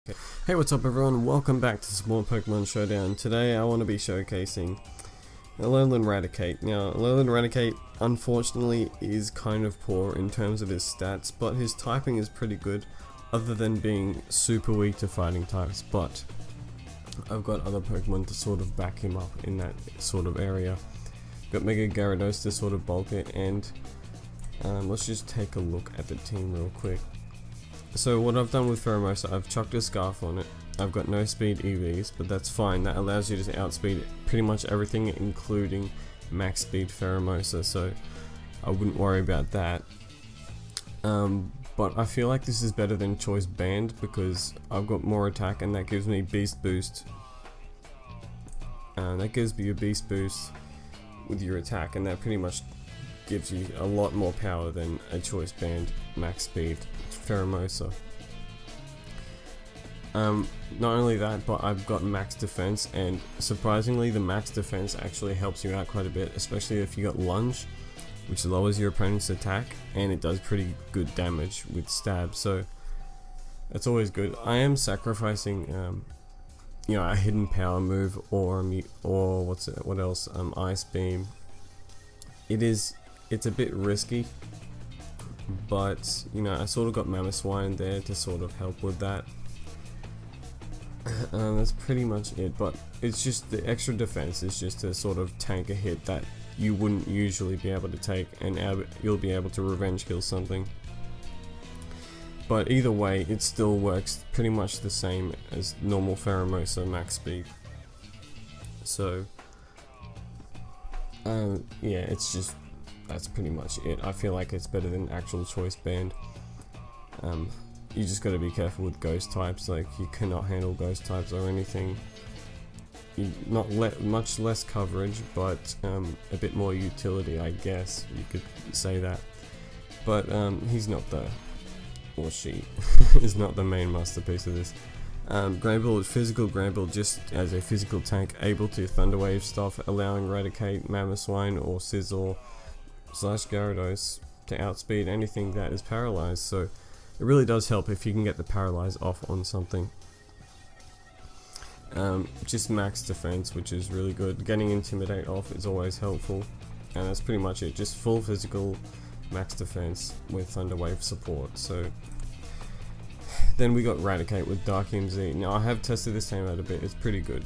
Hey, what's up everyone, welcome back to some more Pokemon Showdown. Today I want to be showcasing Alolan Raticate. Now, Alolan Raticate unfortunately is kind of poor in terms of his stats, but his typing is pretty good, other than being super weak to fighting types, but I've got other Pokemon to sort of back him up in that sort of area. Got Mega Gyarados to sort of bulk it, and let's just take a look at the team real quick. So what I've done with Pheromosa, I've chucked a Scarf on it. I've got no speed EVs, but that's fine. That allows you to outspeed pretty much everything, including max speed Pheromosa, so I wouldn't worry about that. But I feel like this is better than Choice Band because I've got more attack and that gives me Beast Boost. That gives me a Beast Boost with your attack, and that pretty much gives you a lot more power than a Choice Band max speed Pheromosa. Not only that, but I've got max defense, and surprisingly the max defense actually helps you out quite a bit, especially if you got Lunge, which lowers your opponent's attack and it does pretty good damage with stab, so that's always good. I am sacrificing a hidden power move or what else, Ice Beam. It's a bit risky, but I sort of got Mamoswine there to sort of help with that. That's pretty much it, but it's just the extra defense is just to sort of tank a hit that you wouldn't usually be able to take, and you'll be able to revenge kill something. But either way, it still works pretty much the same as normal Pheromosa max speed. So yeah, that's pretty much it. I feel like it's better than actual Choice Band. You just got to be careful with ghost types, like you cannot handle ghost types or anything. Much less coverage, but a bit more utility, I guess you could say that. But he's not or she is not the main masterpiece of this. Granbull, physical Granbull, just as a physical tank, able to Thunder Wave stuff, allowing Raticate, Mamoswine or Scizor / Gyarados to outspeed anything that is paralyzed, so it really does help if you can get the paralyze off on something. Just max defense, which is really good. Getting Intimidate off is always helpful, and that's pretty much it. Just full physical, max defense with Thunder Wave support. So then we got Raticate with Dark MZ. Now I have tested this team out a bit, it's pretty good.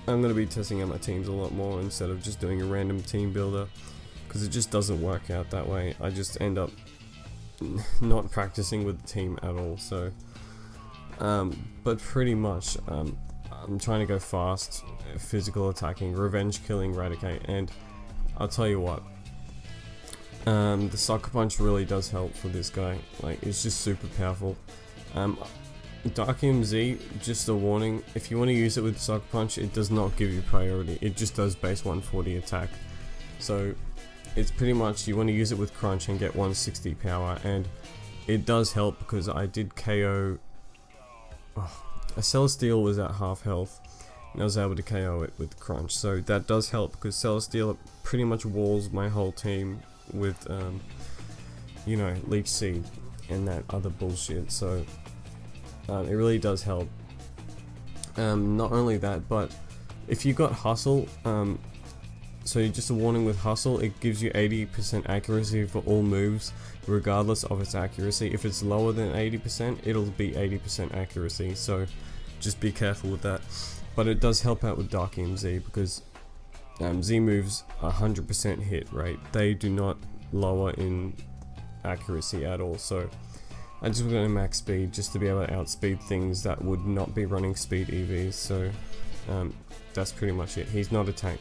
I'm going to be testing out my teams a lot more instead of just doing a random team builder, because it just doesn't work out that way. I just end up not practicing with the team at all. So but pretty much I'm trying to go fast, physical attacking, revenge killing Raticate, and I'll tell you what, the Sucker Punch really does help for this guy. Like, it's just super powerful. Dark MZ, just a warning, if you want to use it with Sucker Punch, it does not give you priority, it just does base 140 attack. So it's pretty much, you want to use it with Crunch and get 160 power, and it does help because I did KO, a Celesteal was at half health, and I was able to KO it with Crunch, so that does help because Celesteal pretty much walls my whole team with Leech Seed and that other bullshit, so it really does help. Not only that, but if you got Hustle, so just a warning with Hustle, it gives you 80% accuracy for all moves regardless of its accuracy. If it's lower than 80%, it'll be 80% accuracy, so just be careful with that. But it does help out with Dark MZ because Z moves 100% hit rate, they do not lower in accuracy at all, so I just went to max speed just to be able to outspeed things that would not be running speed EVs, so that's pretty much it. He's not a tank.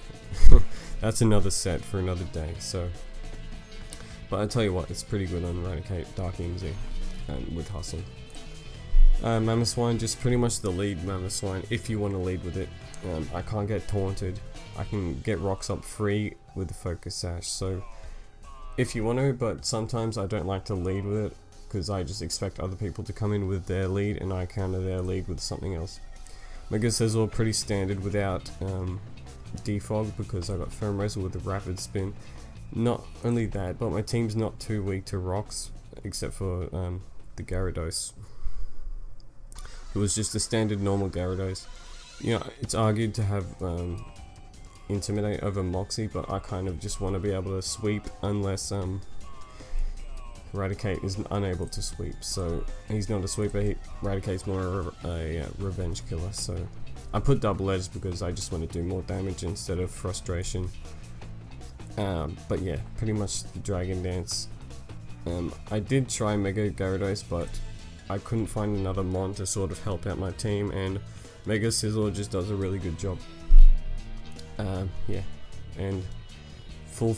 That's another set for another day, so but I tell you what, it's pretty good on Raticate, Dark MZ, and with Hustle. Mamoswine, just pretty much the lead Mamoswine if you want to lead with it. I can't get taunted, I can get rocks up free with the Focus Sash, so if you want to, but sometimes I don't like to lead with it because I just expect other people to come in with their lead and I counter their lead with something else. Mega Scizor pretty standard without defog because I got Pheromosa with the Rapid Spin. Not only that, but my team's not too weak to rocks except for the Gyarados. It was just a standard normal Gyarados. You know, it's argued to have Intimidate over Moxie, but I kind of just want to be able to sweep unless Raticate is unable to sweep. So he's not a sweeper, Raticate's more a revenge killer. So I put double edge because I just want to do more damage instead of frustration. But yeah, pretty much the Dragon Dance. I did try Mega Gyarados, but I couldn't find another Mon to sort of help out my team, and Mega Scizor just does a really good job. Yeah, and full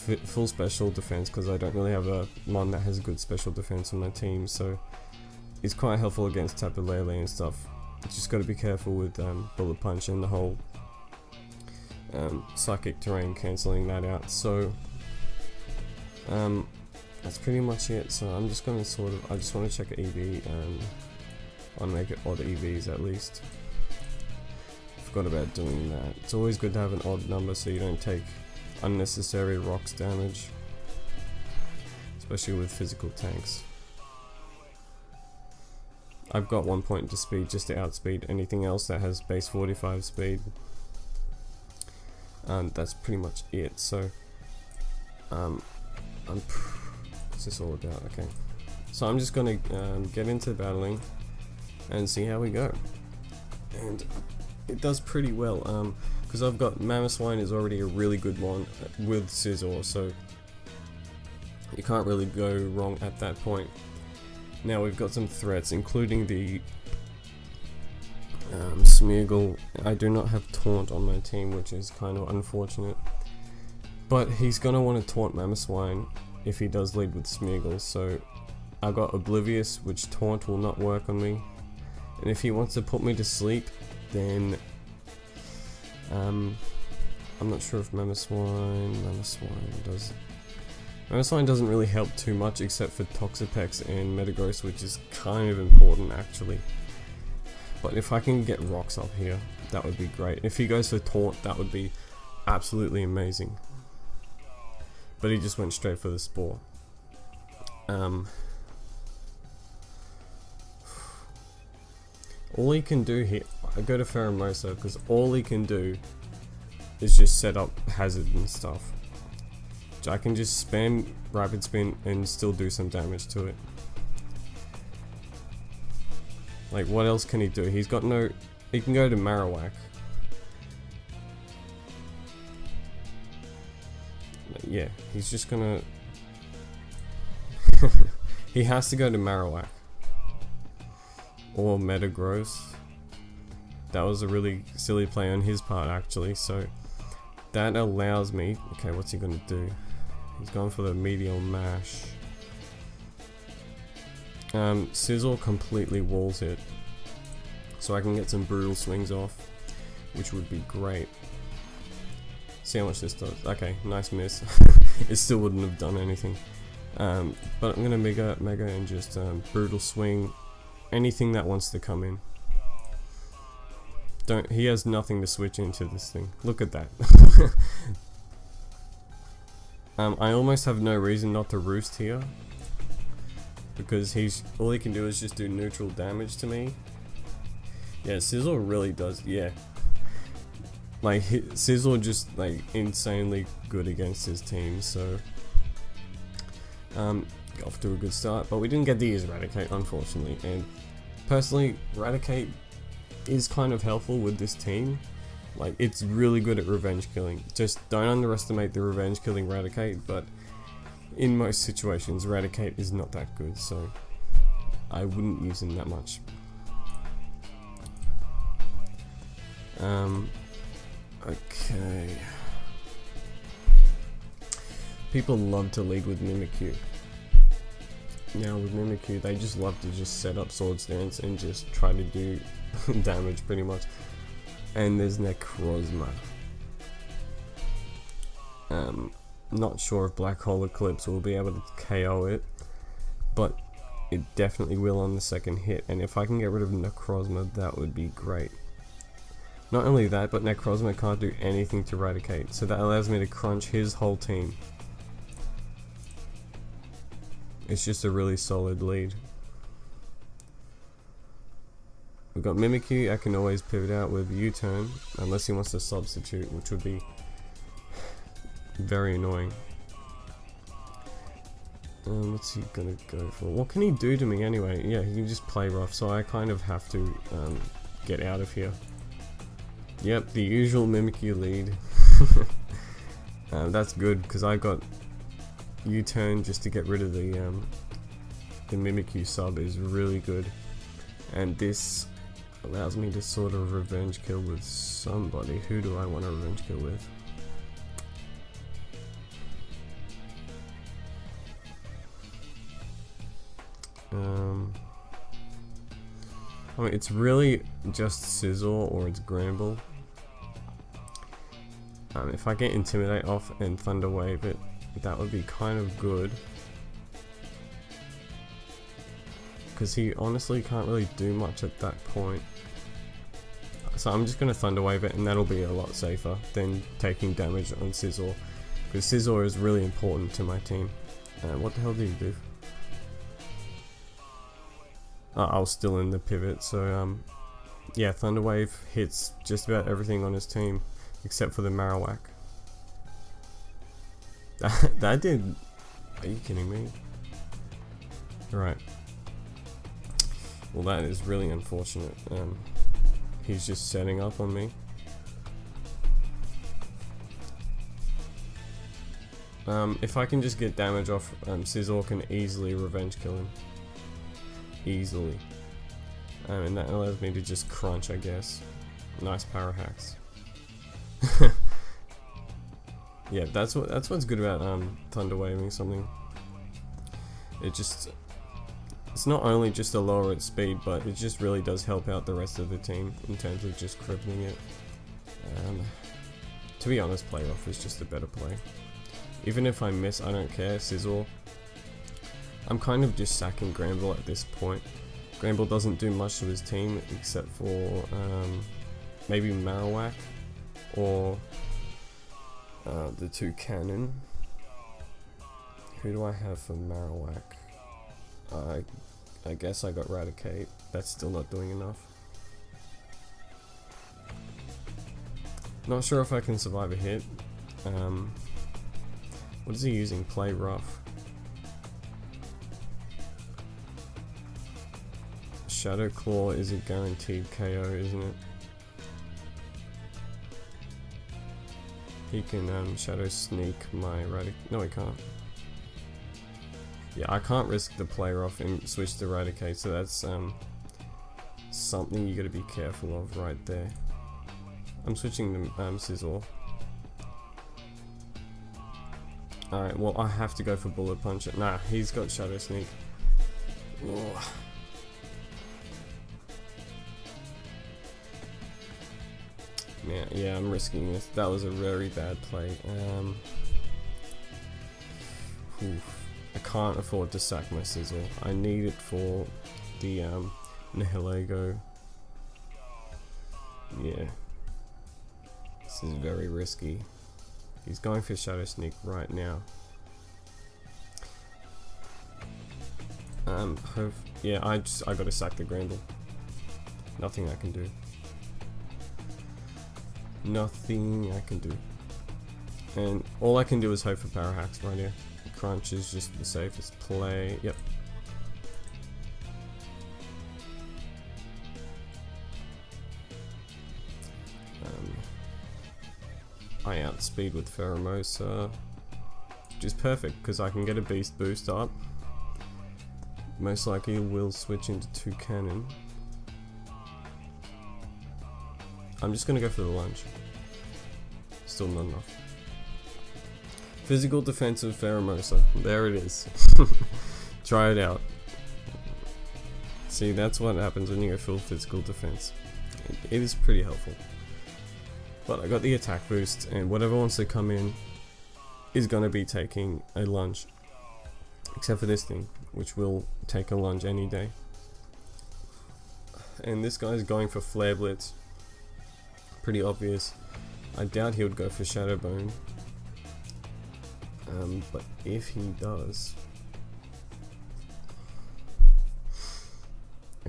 special defense because I don't really have a Mon that has good special defense on my team, so it's quite helpful against Tapu Lele and stuff. You just got to be careful with Bullet Punch and the whole Psychic Terrain cancelling that out. So that's pretty much it. So I'm just going to I just want to check EV on Mega odd EVs at least. Forgot about doing that. It's always good to have an odd number so you don't take unnecessary rocks damage, especially with physical tanks. I've got 1 point to speed just to outspeed anything else that has base 45 speed. That's pretty much it. So what's this all about? Okay, so I'm just gonna get into battling and see how we go, and it does pretty well because I've got Mamoswine is already a really good one with Scizor, so you can't really go wrong at that point. Now we've got some threats, including the Smeargle. I do not have Taunt on my team, which is kind of unfortunate, but he's gonna want to taunt Mamoswine if he does lead with Smeargle, so I've got Oblivious, which Taunt will not work on me, and if he wants to put me to sleep, then I'm not sure if Mamoswine doesn't really help too much except for Toxapex and Metagross, which is kind of important actually. But if I can get rocks up here, that would be great. If he goes for Taunt, that would be absolutely amazing. But he just went straight for the Spore. All he can do here, I go to Pheromosa because all he can do is just set up hazard and stuff. So I can just spam Rapid Spin and still do some damage to it. Like, what else can he do? He's got no... He can go to Marowak. Yeah, he's just gonna... He has to go to Marowak. Or Metagross. That was a really silly play on his part actually, so that allows me... Okay, what's he gonna do? He's going for the Meteor Mash. Scizor completely walls it, so I can get some brutal swings off, which would be great. See how much this does. Okay, nice miss. It still wouldn't have done anything. But I'm gonna mega and just brutal swing anything that wants to come in. He has nothing to switch into this thing. Look at that. I almost have no reason not to roost here, because all he can do is just do neutral damage to me. Yeah, Scizor really does. Yeah, like Scizor just like insanely good against his team. So got off to a good start, but we didn't get to use Raticate unfortunately. And personally, Raticate is kind of helpful with this team. Like, it's really good at revenge killing. Just don't underestimate the revenge killing Raticate, but in most situations Raticate is not that good, so I wouldn't use him that much. Okay. People love to lead with Mimikyu. Now with Mimikyu, they just love to just set up Swords Dance and just try to do damage pretty much. And there's Necrozma. Not sure if Black Hole Eclipse will be able to KO it, but it definitely will on the second hit, and if I can get rid of Necrozma, that would be great. Not only that, but Necrozma can't do anything to Raticate, so that allows me to crunch his whole team. It's just a really solid lead. We've got Mimikyu. I can always pivot out with U-turn, unless he wants to substitute, which would be very annoying. What's he gonna go for? What can he do to me anyway? Yeah, he can just play rough, so I kind of have to get out of here. Yep, the usual Mimikyu lead. That's good, because I got U-turn just to get rid of the Mimikyu sub is really good. And this allows me to sort of revenge kill with somebody. Who do I want to revenge kill with? I mean, it's really just Scizor or it's Gramble. If I get Intimidate off and Thunder Wave it, that would be kind of good. Because he honestly can't really do much at that point. So I'm just going to Thunder Wave it, and that'll be a lot safer than taking damage on Scizor. Because Scizor is really important to my team. What the hell did he do? I was still in the pivot, so yeah, Thunder Wave hits just about everything on his team, except for the Marowak. That did... Are you kidding me? Right. Well, that is really unfortunate. He's just setting up on me. If I can just get damage off, Scizor can easily revenge kill him. Easily. And that allows me to just crunch, I guess. Nice power hacks. Yeah, that's what's good about Thunder Waving something. It's not only just to lower its speed, but it just really does help out the rest of the team in terms of just crippling it. To be honest, play rough is just a better play. Even if I miss, I don't care. Scizor, I'm kind of just sacking Gramble at this point. Gramble doesn't do much to his team except for maybe Marowak or the 2 cannon. Who do I have for Marowak? I guess I got Raticate. That's still not doing enough. Not sure if I can survive a hit. What is he using? Play rough. Shadow Claw is a guaranteed KO, isn't it? He can Shadow Sneak my Raticate. No, he can't. Yeah, I can't risk the play rough and switch to Raticate, so that's something you gotta be careful of right there. I'm switching to Scizor. Alright, well, I have to go for Bullet Punch. Nah, he's got Shadow Sneak. Ugh. Yeah, I'm risking this. That was a very bad play. I can't afford to sack my Scizor. I need it for the Nihilego. Yeah. This is very risky. He's going for Shadow Sneak right now. Yeah, I gotta sack the Gramble. Nothing I can do. Nothing I can do. And all I can do is hope for power hacks right here. Crunch is just the safest play. Yep. I outspeed with Pheromosa, which is perfect because I can get a beast boost up. Most likely will switch into 2 cannon. I'm just gonna go for the lunge. Still not enough. Physical defensive Pheromosa. There it is. Try it out. See, that's what happens when you go full physical defense. It is pretty helpful. But I got the attack boost, and whatever wants to come in is gonna be taking a lunge. Except for this thing, which will take a lunge any day. And this guy's going for Flare Blitz. Pretty obvious. I doubt he would go for Shadow Bone. But if he does...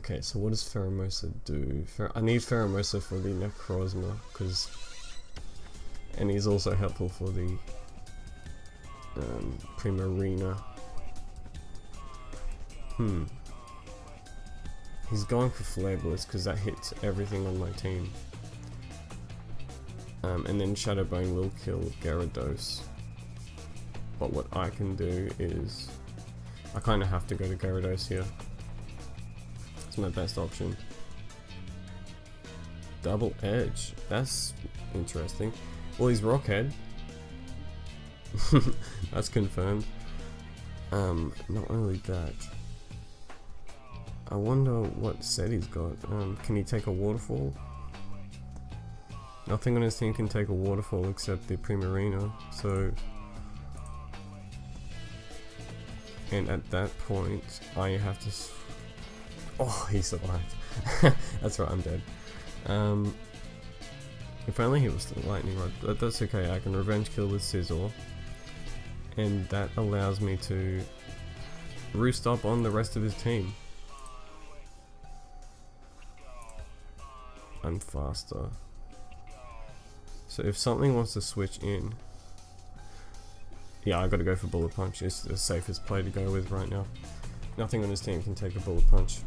Okay, so what does Pheromosa do? I need Pheromosa for the Necrozma, and he's also helpful for the Primarina. He's going for Flare Blitz because that hits everything on my team. And then Shadowbone will kill Gyarados. But what I can do is, I kind of have to go to Gyarados here. It's my best option. Double Edge, that's interesting. Well, he's Rockhead. That's confirmed. Not only that, I wonder what set he's got. Can he take a Waterfall? Nothing on his team can take a Waterfall except the Primarina, so... And at that point, I have to... Oh, he survived. That's right, I'm dead. If only he was the Lightning Rod, but that's okay, I can Revenge Kill with Scizor. And that allows me to roost up on the rest of his team. I'm faster. So if something wants to switch in, yeah, I gotta go for Bullet Punch. It's the safest play to go with right now. Nothing on his team can take a Bullet Punch.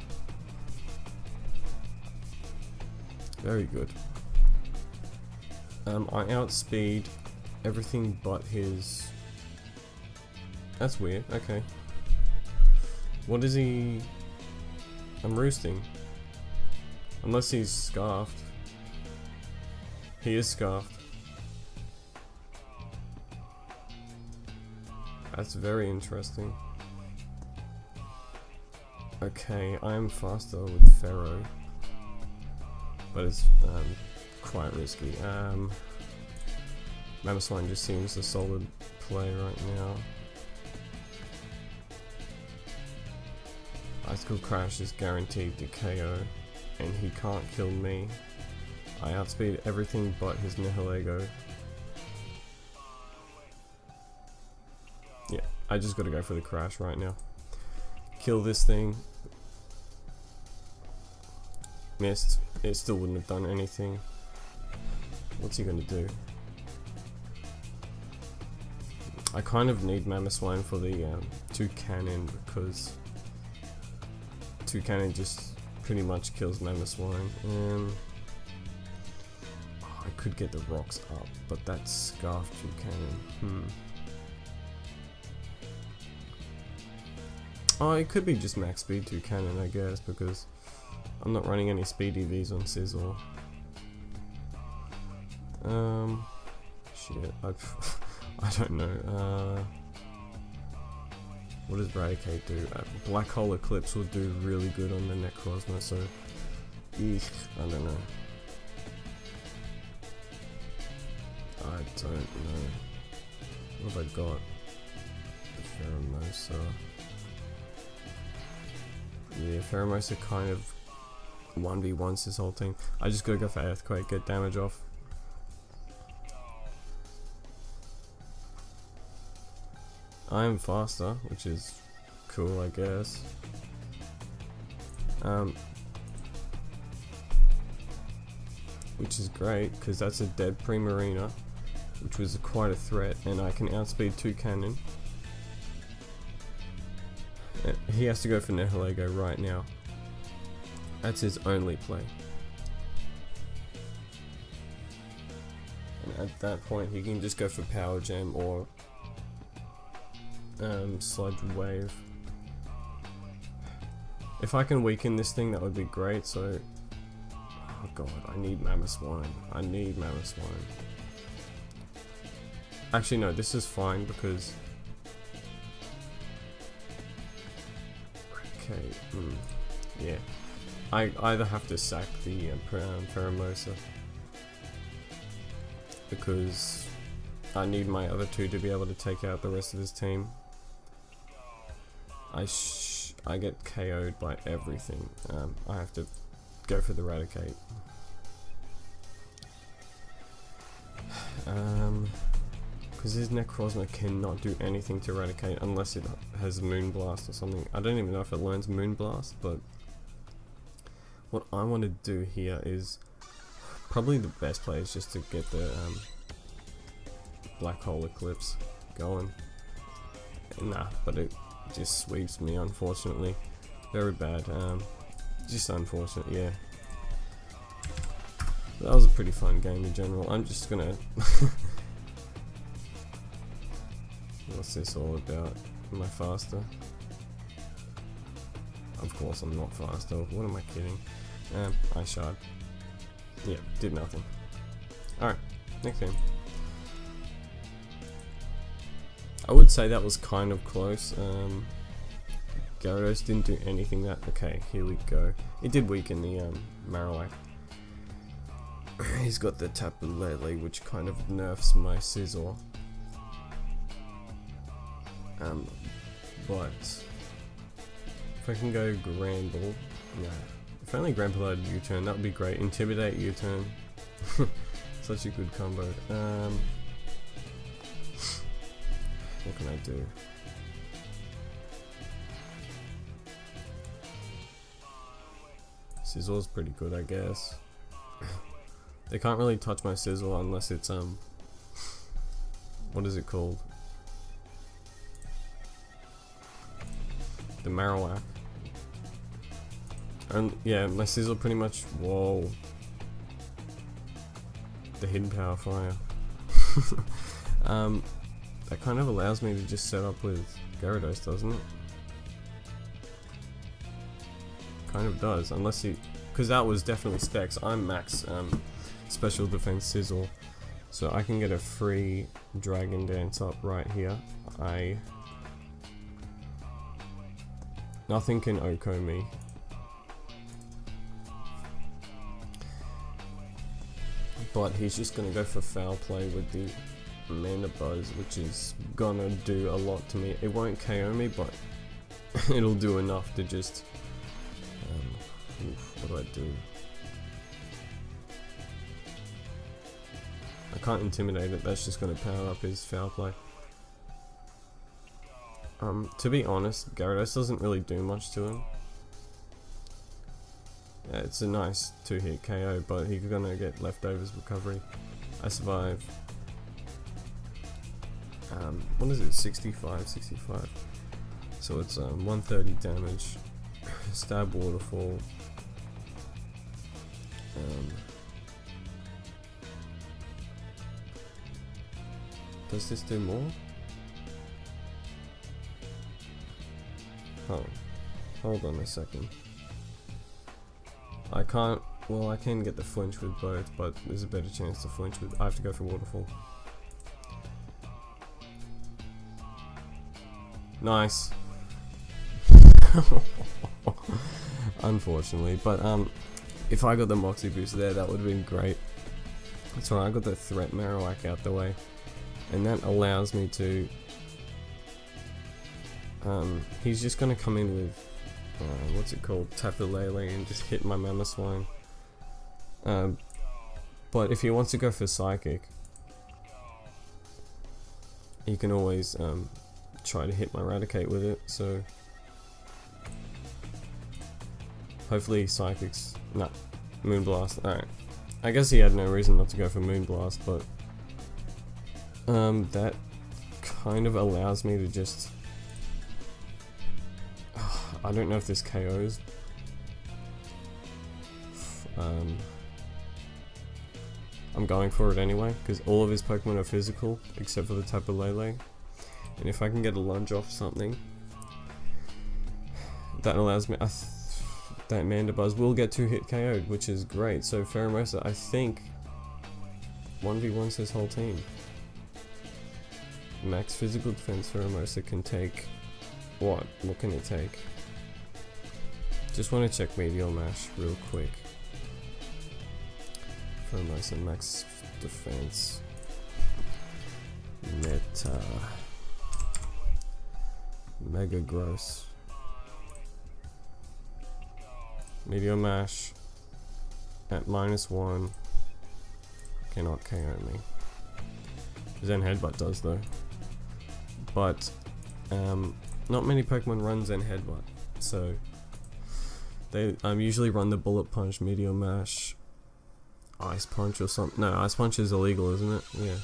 Very good. I outspeed everything but his... That's weird, okay. What is he... I'm roosting. Unless he's Scarfed. He is Scarfed. That's very interesting. Okay, I'm faster with Pharaoh. But it's quite risky. Mamoswine just seems a solid play right now. Icicle Crash is guaranteed to KO, and he can't kill me. I outspeed everything but his Nihilego. Yeah, I just gotta go for the Crash right now. Kill this thing. Missed. It still wouldn't have done anything. What's he gonna do? I kind of need Mamoswine for the 2 cannon because 2 cannon just pretty much kills Mamoswine. I could get the rocks up, but that's Scarf 2 cannon. Oh, it could be just max speed 2 cannon, I guess, because I'm not running any speed EVs on Scizor. Shit, I don't know. What does Raticate do? Black Hole Eclipse will do really good on the Necrozma, so... Eek, I don't know. I don't know. What have I got? Pheromosa. Yeah, Pheromosa kind of 1v1s this whole team. I just gotta go for Earthquake, get damage off. I am faster, which is cool, I guess. Which is great, because that's a dead Primarina, which was quite a threat, and I can outspeed 2 cannon. He has to go for Nihilego right now. That's his only play. And at that point, he can just go for Power Gem or Sludge Wave. If I can weaken this thing, that would be great. So, oh god, I need Mamoswine. I need Mamoswine. Actually, no, this is fine because. Okay, yeah. I either have to sack the Pheromosa because I need my other 2 to be able to take out the rest of his team. I get KO'd by everything. I have to go for the Raticate. Because his Necrozma cannot do anything to Raticate unless it has Moonblast or something. I don't even know if it learns Moonblast, but what I want to do here is probably the best play is just to get the black hole eclipse going. Nah, but it just sweeps me, unfortunately. Very bad. Just unfortunate, yeah. That was a pretty fun game in general. I'm just gonna what's this all about? Am I faster? Of course I'm not faster. What am I kidding? I shot. Yeah, did nothing. Alright, next game. I would say that was kind of close. Gyarados didn't do anything that... Okay, here we go. It did weaken the Marowak. He's got the Tapu Lele, which kind of nerfs my Scizor. But if I can go Gramble, nah. If only Gramble had U-turn, that would be great. Intimidate, U-turn. Such a good combo. What can I do? Scizor's pretty good, I guess. They can't really touch my Scizor unless it's what is it called? The Marowak. And yeah, my Scizor pretty much. Whoa. The hidden power fire. That kind of allows me to just set up with Gyarados, doesn't it? Kind of does, unless he, because that was definitely specs. I'm max special defense Scizor, so I can get a free Dragon Dance up right here. Nothing can OHKO me. But he's just gonna go for foul play with the Mandibuzz, which is gonna do a lot to me. It won't KO me, but it'll do enough to just what do I do? I can't intimidate it, that's just gonna power up his foul play. To be honest, Gyarados doesn't really do much to him. Yeah, it's a nice 2-hit KO, but he's gonna get leftovers recovery. I survive. What is it? 65. So it's 130 damage. Stab waterfall. Does this do more? Oh, hold on a second. I can't. Well, I can get the flinch with both, but there's a better chance to flinch with. I have to go for waterfall. Nice. Unfortunately, but if I got the Moxie boost there, that would have been great. That's alright, I got the threat Marowak out the way, and that allows me to. He's just gonna come in with what's it called, Tapu Lele, and just hit my Mamoswine. But if he wants to go for Psychic, he can always try to hit my Raticate with it, so hopefully Psychic's... Nah, Moonblast. Alright. I guess he had no reason not to go for Moonblast, but that kind of allows me to just... I don't know if this KOs. I'm going for it anyway, because all of his Pokemon are physical, except for the Tapu Lele. And if I can get a lunge off something, that allows me... that Mandibuzz will get 2-hit KO'd, which is great. So Pheromosa, I think, 1v1s his whole team. Max physical defense Pheromosa can take... What? What can it take? Just want to check Meteor Mash real quick. Pheromosa max defense. Meta. Mega gross. Meteor Mash at -1 cannot KO me. Zen Headbutt does though. But not many Pokemon run Zen Headbutt, so They usually run the bullet punch, meteor mash, ice punch or something. No, ice punch is illegal, isn't it? Yeah.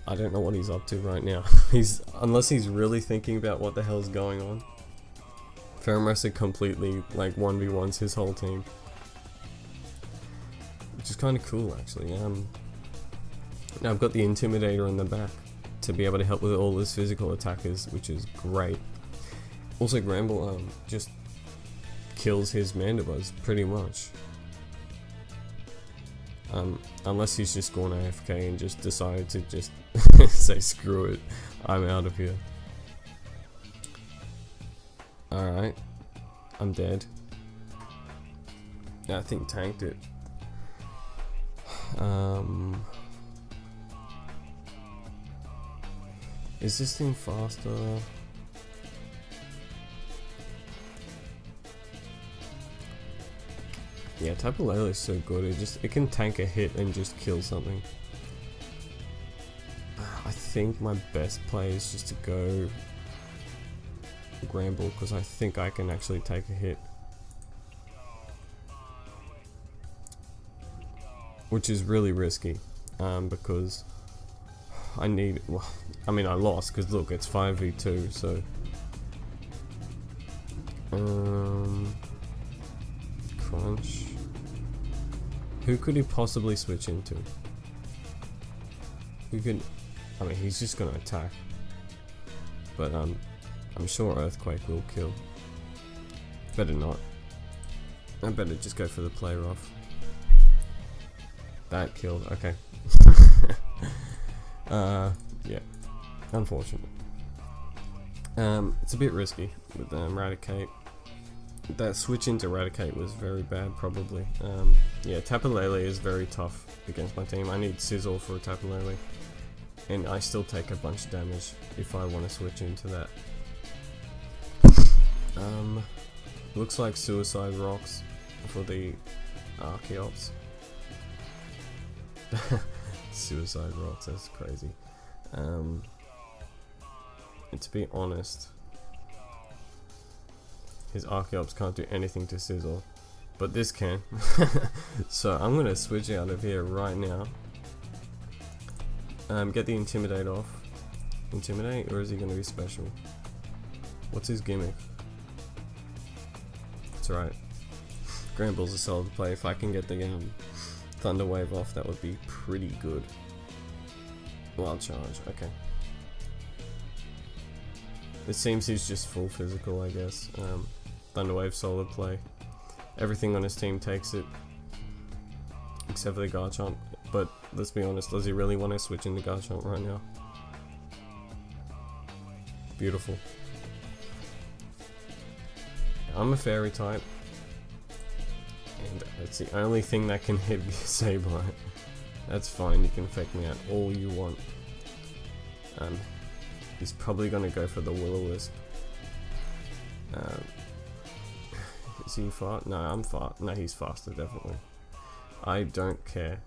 I don't know what he's up to right now. Unless he's really thinking about what the hell's going on. Ferromercer completely like 1v1s his whole team, which is kind of cool actually. Now I've got the Intimidator in the back to be able to help with all his physical attackers, which is great. Also, Gramble just kills his Mandibuzz pretty much. Unless he's just gone AFK and just decided to just say screw it, I'm out of here. Alright, I'm dead. Yeah, I think tanked it. Is this thing faster? Yeah, Tapu Lele is so good. It can tank a hit and just kill something. I think my best play is just to go Gramble, because I think I can actually take a hit, which is really risky, because I need, well, I mean I lost because look, it's 5v2, so Crunch. Who could he possibly switch into? Who could, I mean he's just gonna attack, but I'm sure Earthquake will kill. Better not. I better just go for the play rough. That killed, okay. Yeah, unfortunate. It's a bit risky with Raticate. That switch into Raticate was very bad, probably. Yeah, Tapu Lele is very tough against my team. I need Sizzle for a Tapu Lele, and I still take a bunch of damage if I want to switch into that. Looks like Suicide Rocks for the Archeops. Suicide Rocks, that's crazy. And to be honest, his Archeops can't do anything to Sizzle, but this can. So I'm gonna switch out of here right now. Get the Intimidate off. Intimidate, or is he gonna be special? What's his gimmick? It's alright. Gramble's a solid play. If I can get the Thunder Wave off, that would be pretty good. Wild Charge, okay. It seems he's just full physical, I guess. Thunder Wave, solid play. Everything on his team takes it, except for the Garchomp. But let's be honest, does he really want to switch into Garchomp right now? Beautiful. I'm a fairy type, and it's the only thing that can hit Sableye. That's fine, you can fake me out all you want. He's probably gonna go for the Will-O-Wisp. Is he fast? No, I'm fast. No, he's faster, definitely. I don't care.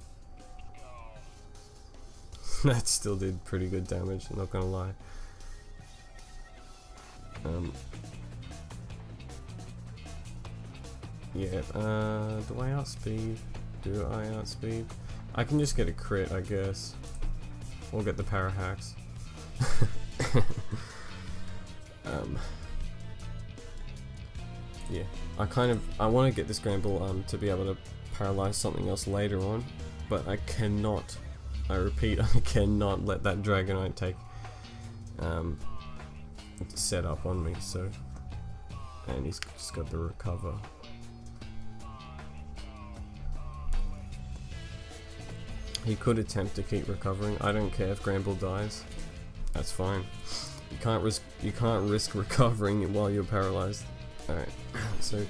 That still did pretty good damage, I'm not gonna lie. Yeah, do I outspeed? Do I outspeed? I can just get a crit, I guess. Or get the para hacks. Yeah, I want to get this Gramble to be able to paralyze something else later on, but I cannot, I repeat, I cannot let that Dragonite take set up on me, so, and he's just got the recover. He could attempt to keep recovering. I don't care if Gramble dies. That's fine. You can't risk recovering while you're paralyzed. Alright, so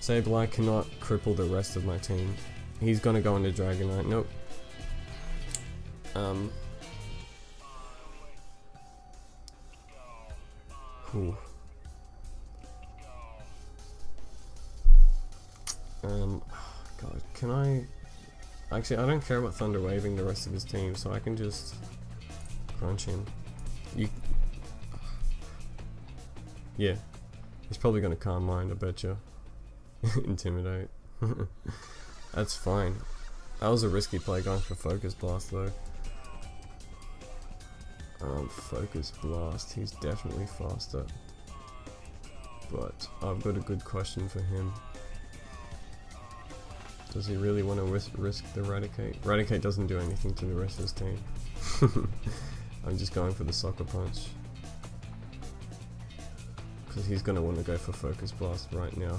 Sableye cannot cripple the rest of my team. He's gonna go into Dragonite. Nope. Whew. God, can I? Actually, I don't care about Thunder Waving the rest of his team, so I can just crunch him. Yeah. He's probably gonna calm mind, I betcha. Intimidate. That's fine. That was a risky play going for Focus Blast though. Focus Blast, he's definitely faster. But I've got a good question for him. Does he really want to risk the Raticate? Raticate doesn't do anything to the rest of his team. I'm just going for the Soccer Punch. Because he's going to want to go for Focus Blast right now.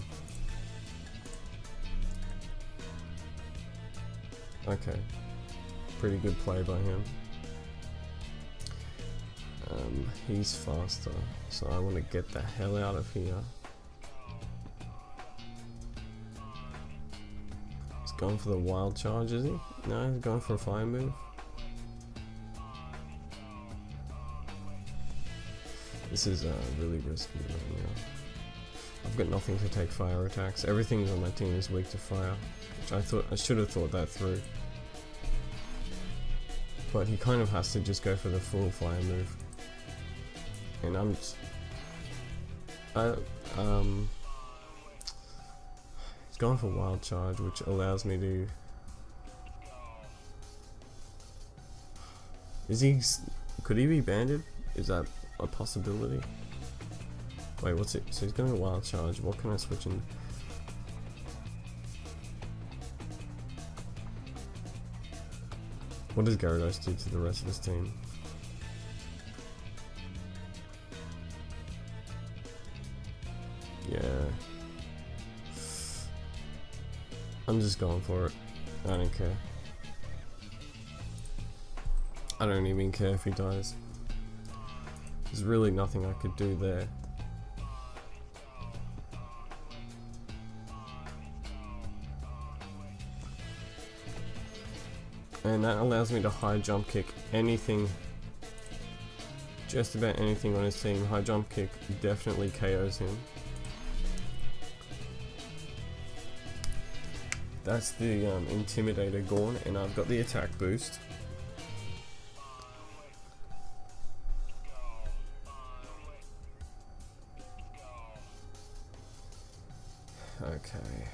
Okay. Pretty good play by him. He's faster, so I want to get the hell out of here. He's going for the Wild Charge, is he? No, he's going for a Fire move. This is really risky right now. I've got nothing to take fire attacks. Everything on my team is weak to fire, which I should have thought that through. But he kind of has to just go for the full fire move. And I'm just, he's going for Wild Charge, which allows me to. Could he be banded? Is that a possibility? Wait, what's it? So he's going to Wild Charge. What can I switch in? What does Gyarados do to the rest of his team? Yeah. I'm just going for it. I don't care. I don't even care if he dies. There's really nothing I could do there. And that allows me to high jump kick anything, just about anything on his team. High jump kick definitely KOs him. That's the Intimidator gone, and I've got the attack boost. Okay.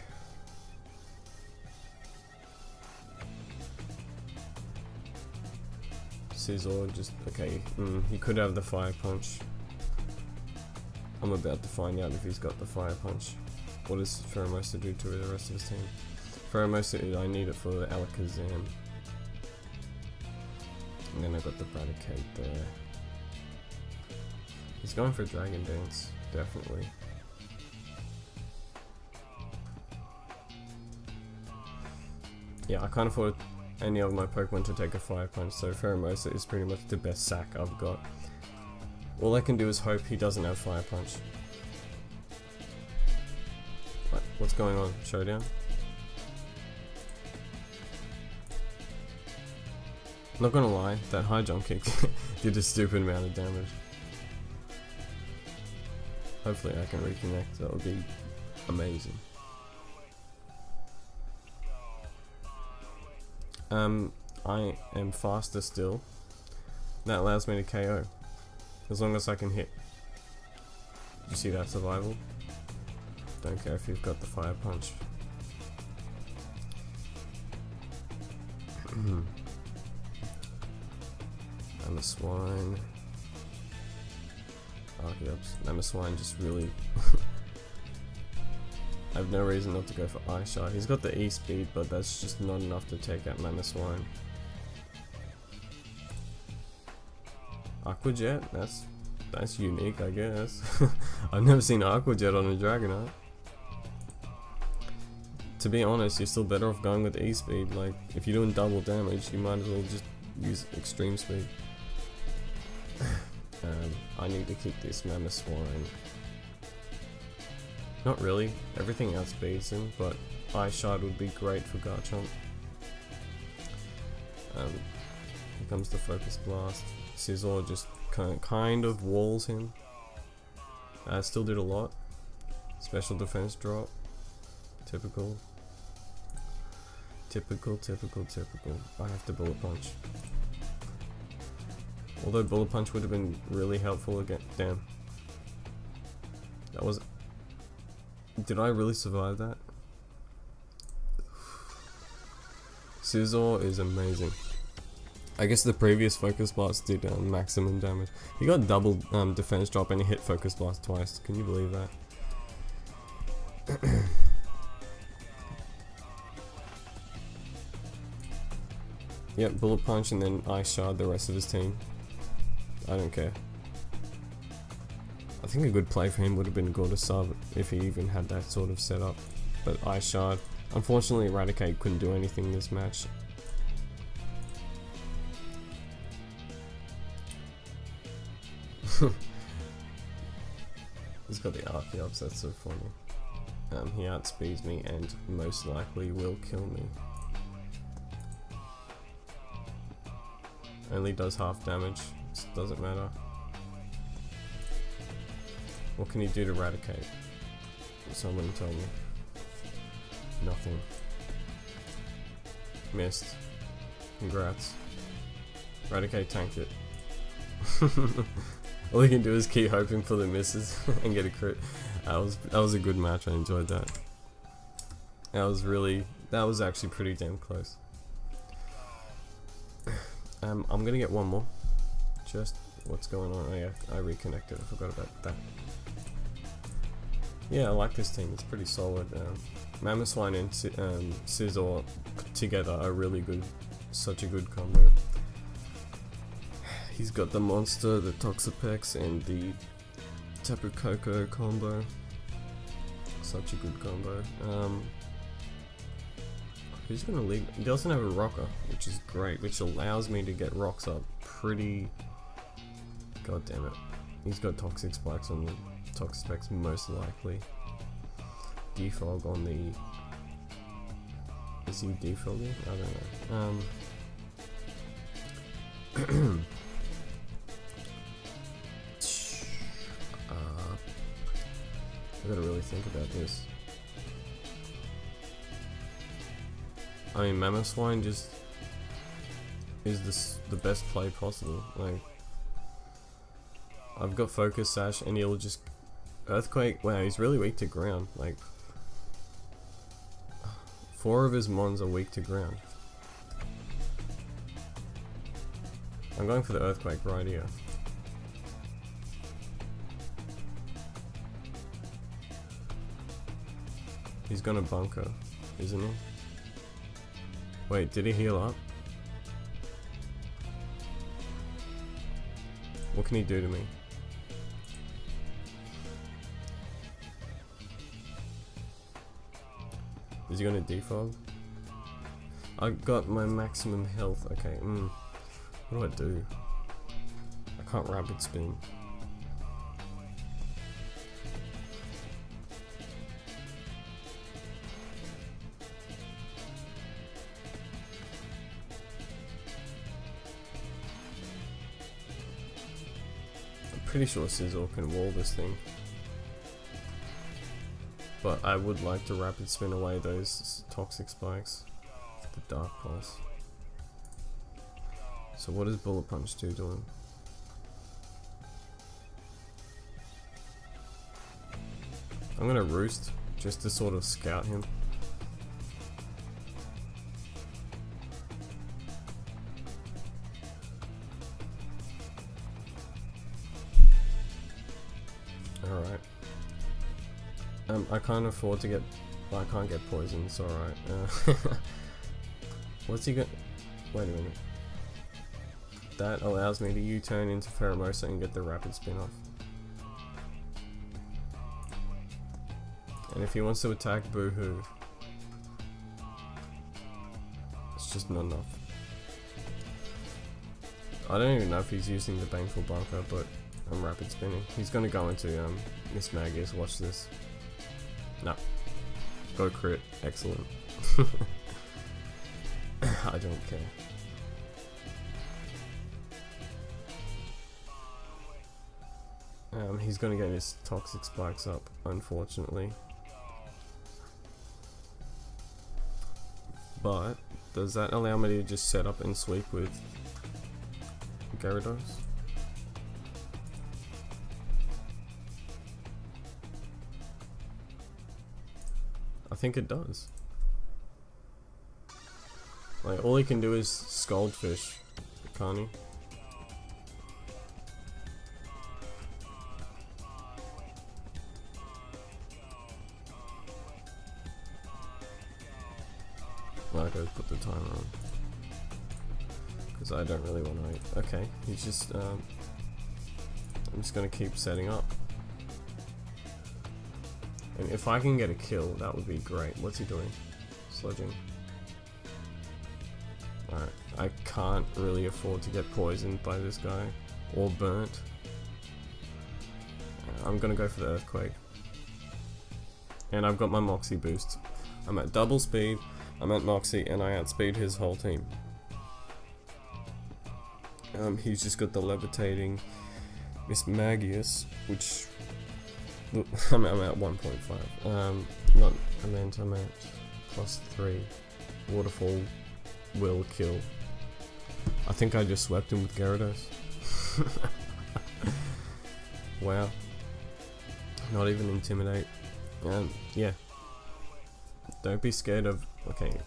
Scizor just, okay, he could have the Fire Punch. I'm about to find out if he's got the Fire Punch. What does Pheromosa do to the rest of his team? Pheromosa, I need it for the Alakazam. And then I got the Raticate there. He's going for Dragon Dance, definitely. Yeah, I can't afford any of my Pokemon to take a Fire Punch, so Pheromosa is pretty much the best sack I've got. All I can do is hope he doesn't have Fire Punch. Right, what's going on? Showdown? Not gonna lie, that high jump kick did a stupid amount of damage. Hopefully I can reconnect, that would be amazing. I am faster still. That allows me to KO. As long as I can hit. You see that survival? Don't care if you've got the Fire Punch. Mamoswine. Archeops. Mamoswine just really... I have no reason not to go for Ice Shot. He's got the E-Speed, but that's just not enough to take out Mamoswine. Aqua Jet? That's unique, I guess. I've never seen Aqua Jet on a Dragonite. To be honest, you're still better off going with E-Speed. Like, if you're doing double damage, you might as well just use Extreme Speed. I need to keep this Mamoswine. Not really, everything outspeeds him, but Ice Shard would be great for Garchomp. Here comes the Focus Blast. Scizor just kind of walls him. Still did a lot. Special defense drop. Typical. Typical. I have to Bullet Punch. Although Bullet Punch would have been really helpful again. Damn. That was Did I really survive that? Scizor is amazing. I guess the previous Focus Blast did maximum damage. He got double defense drop and he hit Focus Blast twice. Can you believe that? Yep, Bullet Punch and then Ice Shard the rest of his team. I don't care. I think a good play for him would have been go to sub if he even had that sort of setup. But Ice Shard. Unfortunately, Raticate couldn't do anything this match. He's got the Archie ups, that's so funny. He outspeeds me and most likely will kill me. Only does half damage, it doesn't matter. What can he do to Raticate? Someone tell me. Nothing. Missed. Congrats. Raticate tanked it. All he can do is keep hoping for the misses and get a crit. That was a good match, I enjoyed that. That was actually pretty damn close. I'm gonna get one more. Just what's going on? Oh yeah, I reconnected, I forgot about that. Yeah, I like this team, it's pretty solid. Mamoswine and Scizor together are really good, such a good combo. He's got the Monster, the Toxapex, and the Tapu Koko combo. Such a good combo. Who's gonna lead? He doesn't have a rocker, which is great, which allows me to get rocks up pretty. God damn it. He's got Toxic Spikes on the Toxapex, most likely. Defog on the. Is he defogging? I don't know. I gotta really think about this. I mean, Mamoswine just is the best play possible. Like, I've got Focus Sash and he'll just Earthquake. Wow, he's really weak to ground. Like, 4 of his mons are weak to ground. I'm going for the Earthquake right here. He's gonna bunker, isn't he? Wait, did he heal up? What can he do to me? Is he gonna defog? I got my maximum health. Okay, what do I do? I can't rapid spin. Pretty sure Scizor can wall this thing, but I would like to rapid spin away those Toxic Spikes, the Dark Pulse. So what is Bullet Punch 2 doing? I'm gonna Roost just to sort of scout him. Alright. I can't afford to get. Well, I can't get poisoned, it's alright. What's he got? Wait a minute. That allows me to U-turn into Pheromosa and get the rapid spin off. And if he wants to attack Boohoo, it's just not enough. I don't even know if he's using the Baneful Bunker, but I'm rapid spinning. He's gonna go into Miss Magius. Watch this. No. Go crit. Excellent. I don't care. He's gonna get his Toxic Spikes up, unfortunately. But does that allow me to just set up and sweep with Gyarados? I think it does. Like, all he can do is scald fish, can't he? I'll go put the timer on. Because I don't really want to. Okay, he's just. I'm just gonna keep setting up. And if I can get a kill, that would be great. What's he doing? Sludging. Alright, I can't really afford to get poisoned by this guy. Or burnt. I'm gonna go for the earthquake. And I've got my Moxie boost. I'm at double speed, I'm at Moxie, and I outspeed his whole team. He's just got the levitating Miss Magius, which I'm at 1.5. Not Ament, I'm at +3. Waterfall will kill. I think I just swept him with Gyarados. Wow. Not even Intimidate. Yeah. Don't be scared of. Okay.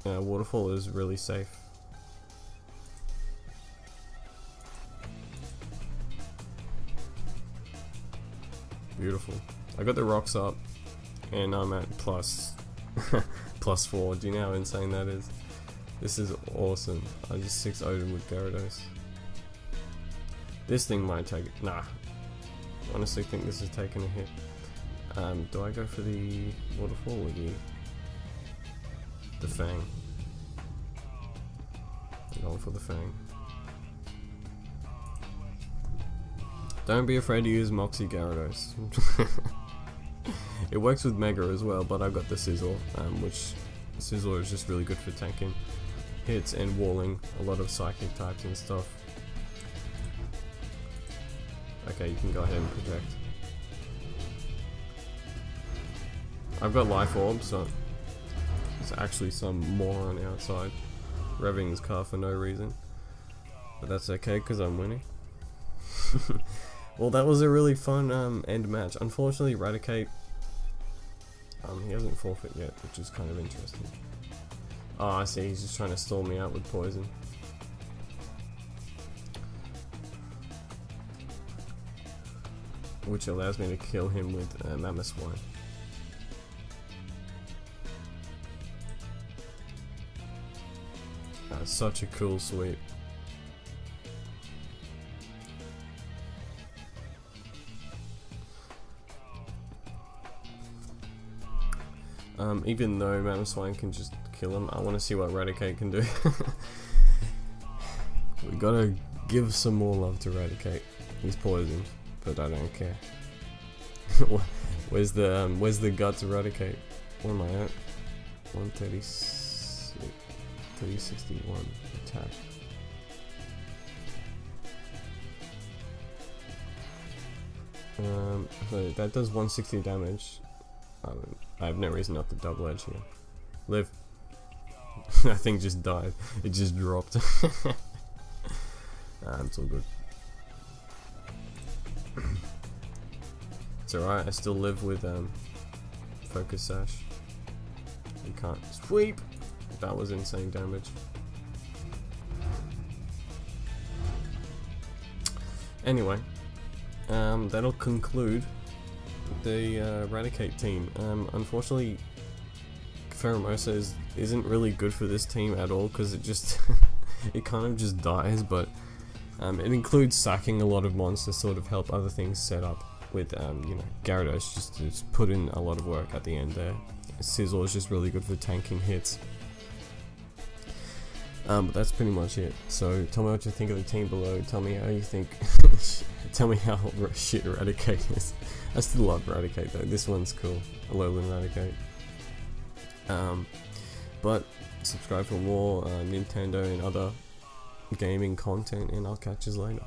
Waterfall is really safe. Beautiful. I got the rocks up, and I'm at +4. Do you know how insane that is? This is awesome. I just 6-0'd him with Gyarados. This thing might take it. Nah. I honestly think this is taking a hit. Do I go for the waterfall or the Fang? I'm going for the Fang. Don't be afraid to use Moxie Gyarados. It works with Mega as well, but I've got the Sizzle, which Sizzle is just really good for tanking hits and walling a lot of psychic types and stuff. Okay, you can go ahead and project. I've got Life Orb, so there's actually some moron outside revving his car for no reason. But that's okay, because I'm winning. Well, that was a really fun end match. Unfortunately, Raticate, he hasn't forfeit yet, which is kind of interesting. Oh, I see, he's just trying to stall me out with poison. Which allows me to kill him with Mamoswine. Such a cool sweep. Even though Mamoswine can just kill him, I want to see what Raticate can do. We gotta give some more love to Raticate. He's poisoned, but I don't care. Where's the guts Raticate? Where am I at? 136, 361 attack. So that does 160 damage. I have no reason not to double edge here. Live. That thing just died. It just dropped. It's all good. It's alright, I still live with Focus Sash. You can't sweep! That was insane damage. Anyway, that'll conclude the Raticate team. Unfortunately, Pheromosa isn't really good for this team at all, because it just it kind of just dies, but it includes sacking a lot of monsters to sort of help other things set up with you know, Gyarados just to put in a lot of work at the end there. Sizzle is just really good for tanking hits. But that's pretty much it. So tell me what you think of the team below. Tell me how you think. Tell me how shit Raticate is. I still love Raticate though. This one's cool. Alolan Raticate. But subscribe for more Nintendo and other gaming content, and I'll catch you later.